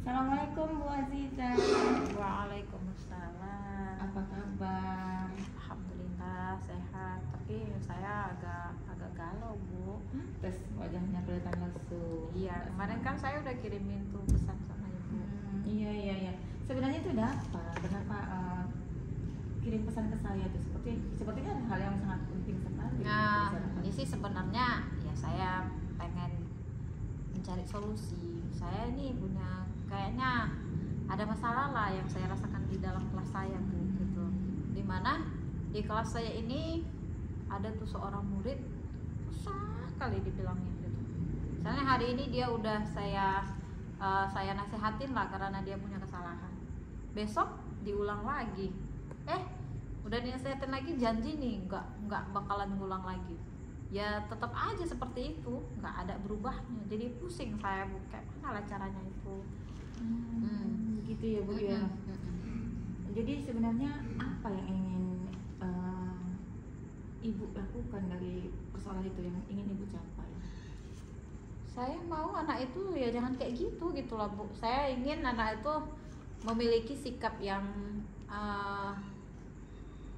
Assalamualaikum Bu Aziza. Waalaikumsalam. Apa kabar? Alhamdulillah sehat, tapi saya agak galau Bu. Terus wajahnya kelihatan lesu. Iya, kemarin kan saya udah kirimin tuh pesan sama Ibu. Iya. Sebenarnya itu ada apa? Kenapa kirim pesan ke saya tuh? Sepertinya ada hal yang sangat penting sekali. Nah, ini sih sebenarnya ya saya pengen mencari solusi. Saya ini punya kayaknya ada masalah lah yang saya rasakan di dalam kelas saya Bu, gitu. Dimana di kelas saya ini ada tuh seorang murid susah kali dibilangnya gitu. Misalnya hari ini dia udah saya nasehatin lah karena dia punya kesalahan. Besok diulang lagi. Udah dinasehatin lagi, janji nih nggak bakalan ngulang lagi. Ya tetap aja seperti itu, nggak ada berubahnya. Jadi pusing saya Bu, kayak mana lah caranya itu. Gitu ya Bu ya. Jadi sebenarnya apa yang ingin Ibu lakukan dari persoalan itu, yang ingin Ibu capai? Saya mau anak itu ya jangan kayak gitu lah Bu. Saya ingin anak itu memiliki sikap yang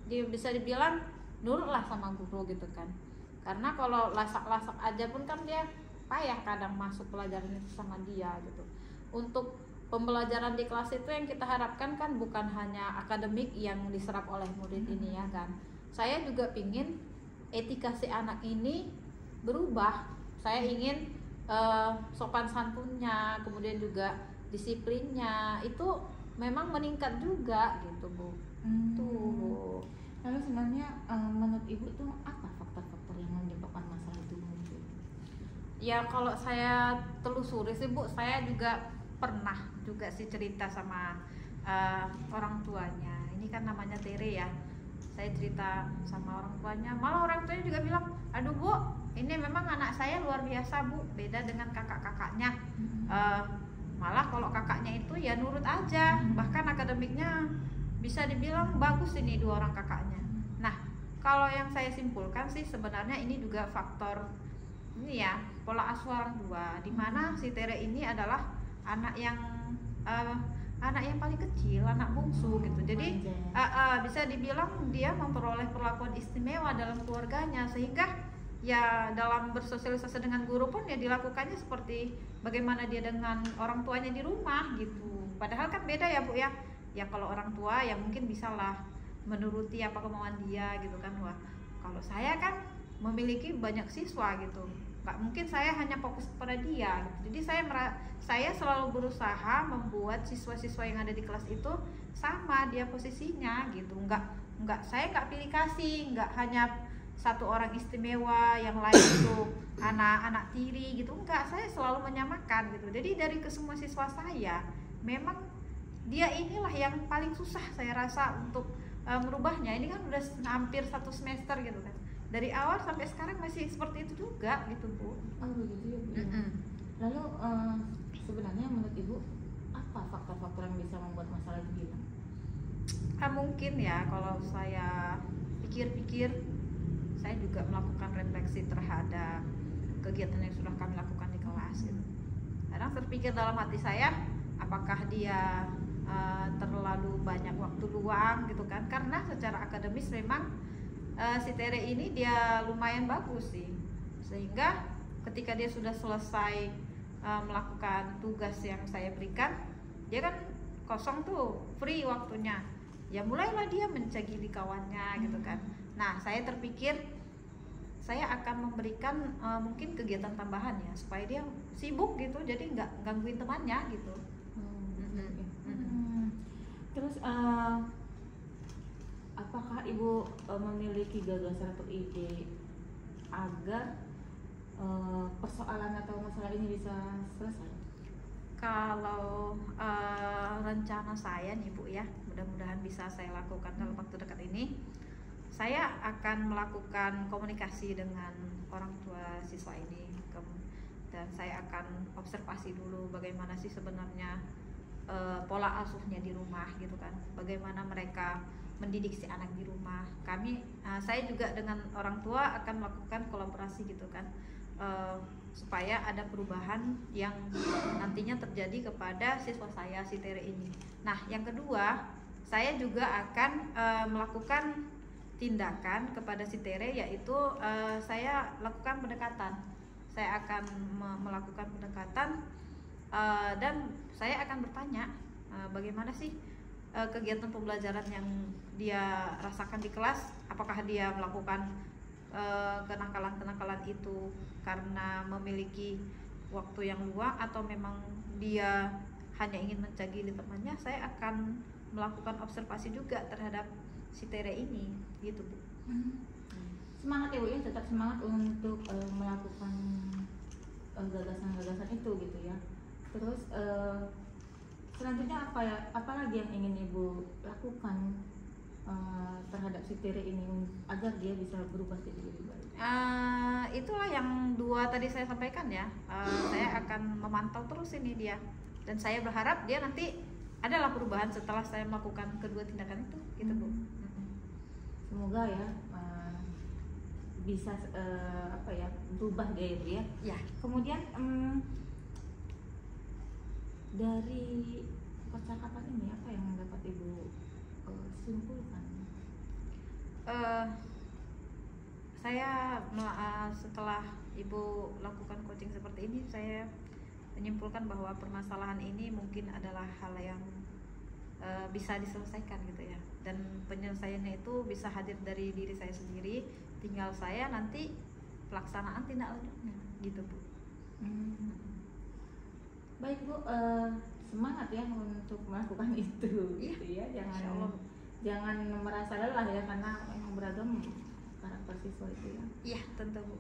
dia bisa dibilang nurut lah sama guru gitu kan. Karena kalau lasak-lasak aja pun kan dia payah kadang masuk pelajaran itu sama dia gitu. Untuk pembelajaran di kelas itu yang kita harapkan kan bukan hanya akademik yang diserap oleh murid ini ya kan. Saya juga pingin etika si anak ini berubah. Saya ingin sopan santunnya, kemudian juga disiplinnya itu memang meningkat juga gitu Bu. Tuh. Lalu sebenarnya menurut Ibu tuh apa faktor-faktor yang menyebabkan masalah itu muncul? Ya kalau saya telusuri sih Bu, saya juga pernah juga sih cerita sama orang tuanya. Ini kan namanya Tere ya. Saya cerita sama orang tuanya, malah orang tuanya juga bilang, aduh Bu, ini memang anak saya luar biasa Bu, beda dengan kakak-kakaknya. Malah kalau kakaknya itu ya nurut aja, bahkan akademiknya bisa dibilang bagus ini dua orang kakaknya. Nah, kalau yang saya simpulkan sih sebenarnya ini juga faktor ini ya, pola asuh orang tua, di mana si Tere ini adalah anak yang paling kecil, anak bungsu gitu. Jadi bisa dibilang dia memperoleh perlakuan istimewa dalam keluarganya, sehingga ya dalam bersosialisasi dengan guru pun ya dilakukannya seperti bagaimana dia dengan orang tuanya di rumah gitu. Padahal kan beda ya Bu ya. Ya kalau orang tua ya mungkin bisalah menuruti apa kemauan dia gitu kan. Wah, kalau saya kan memiliki banyak siswa gitu, nggak mungkin saya hanya fokus kepada dia gitu. Jadi saya selalu berusaha membuat siswa-siswa yang ada di kelas itu sama dia posisinya gitu. Saya nggak pilih kasih, nggak hanya satu orang istimewa yang lain itu anak-anak tiri gitu, enggak, saya selalu menyamakan gitu. Jadi dari kesemua siswa saya memang dia inilah yang paling susah saya rasa untuk merubahnya. Ini kan udah hampir 1 semester gitu kan, dari awal sampai sekarang masih seperti itu juga gitu Bu. Oh begitu ya Bu. Lalu sebenarnya menurut Ibu apa faktor-faktor yang bisa membuat masalah itu hilang? Mungkin ya kalau saya pikir-pikir, saya juga melakukan refleksi terhadap kegiatan yang sudah kami lakukan di kelas gitu. Kadang terpikir dalam hati saya, apakah dia terlalu banyak waktu luang gitu kan, karena secara akademis memang si Tere ini dia lumayan bagus sih, sehingga ketika dia sudah selesai melakukan tugas yang saya berikan, dia kan kosong tuh, free waktunya, ya mulailah dia mencegili kawannya gitu kan. Nah saya terpikir saya akan memberikan mungkin kegiatan tambahan ya, supaya dia sibuk gitu, jadi nggak gangguin temannya gitu. Terus apakah Ibu memiliki gagasan atau ide agar persoalan atau masalah ini bisa selesai? Kalau rencana saya nih Bu ya, mudah-mudahan bisa saya lakukan dalam waktu dekat ini. Saya akan melakukan komunikasi dengan orang tua siswa ini, dan saya akan observasi dulu bagaimana sih sebenarnya pola asuhnya di rumah gitu kan, bagaimana mereka mendidik si anak di rumah. Saya juga dengan orang tua akan melakukan kolaborasi gitu kan, supaya ada perubahan yang nantinya terjadi kepada siswa saya si Tere ini. Nah, yang kedua, saya juga akan melakukan tindakan kepada si Tere, yaitu saya lakukan pendekatan. Saya akan melakukan pendekatan dan saya akan bertanya bagaimana sih kegiatan pembelajaran yang dia rasakan di kelas, apakah dia melakukan kenakalan-kenakalan itu karena memiliki waktu yang luang atau memang dia hanya ingin mencagili temannya. Saya akan melakukan observasi juga terhadap si Tere ini, gitu Bu. Semangat ya Bu ya, tetap semangat untuk melakukan gagasan-gagasan itu gitu ya. Terus selanjutnya apa lagi yang ingin Ibu lakukan terhadap si Tere ini agar dia bisa berubah jadi lebih baik? Itulah yang dua tadi saya sampaikan ya. Saya akan memantau terus ini dia, dan saya berharap dia nanti adalah perubahan setelah saya melakukan kedua tindakan itu, gitu Bu. Semoga ya bisa berubah dia itu ya. Ya. Kemudian dari percakapan ini apa yang dapat Ibu simpulkan? Saya setelah Ibu lakukan coaching seperti ini, saya menyimpulkan bahwa permasalahan ini mungkin adalah hal yang bisa diselesaikan gitu ya, dan penyelesaiannya itu bisa hadir dari diri saya sendiri, tinggal saya nanti pelaksanaan tindak lanjutnya, gitu Bu. Baik Bu, semangat ya untuk melakukan itu, gitu ya. Jangan merasa lelah ya, karena memang beragam karakter siswa itu ya. Iya, tentu Bu.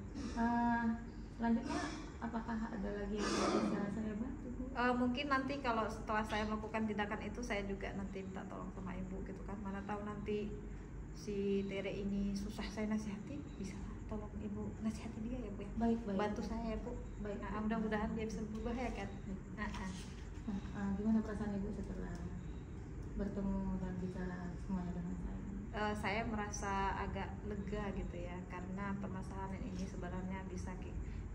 Selanjutnya apakah ada lagi yang bisa saya bantu Bu? Mungkin nanti kalau setelah saya melakukan tindakan itu, saya juga nanti minta tolong sama Ibu gitu kan. Mana tahu nanti si Tere ini susah saya nasihati, bisa tolong Ibu nasihati dia ya Bu ya. Baik. Bantu saya ya Bu. Baik. Mudah-mudahan dia bisa berubah ya kan. Gimana perasaan Ibu setelah bertemu dan bicara semuanya dengan saya? Saya merasa agak lega gitu ya, karena permasalahan ini sebenarnya bisa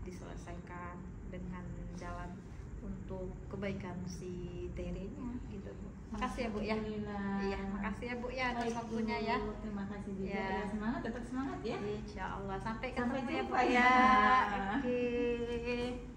diselesaikan dengan jalan untuk kebaikan si Tere-nya gitu Bu. Makasih ya Bu ya. Iya, makasih ya Bu ya atas waktunya ya. Terima kasih juga ya. Semangat, tetap semangat ya. Insya Allah sampai Sampai ketemu ya Bu jumpa ya. ya. Oke.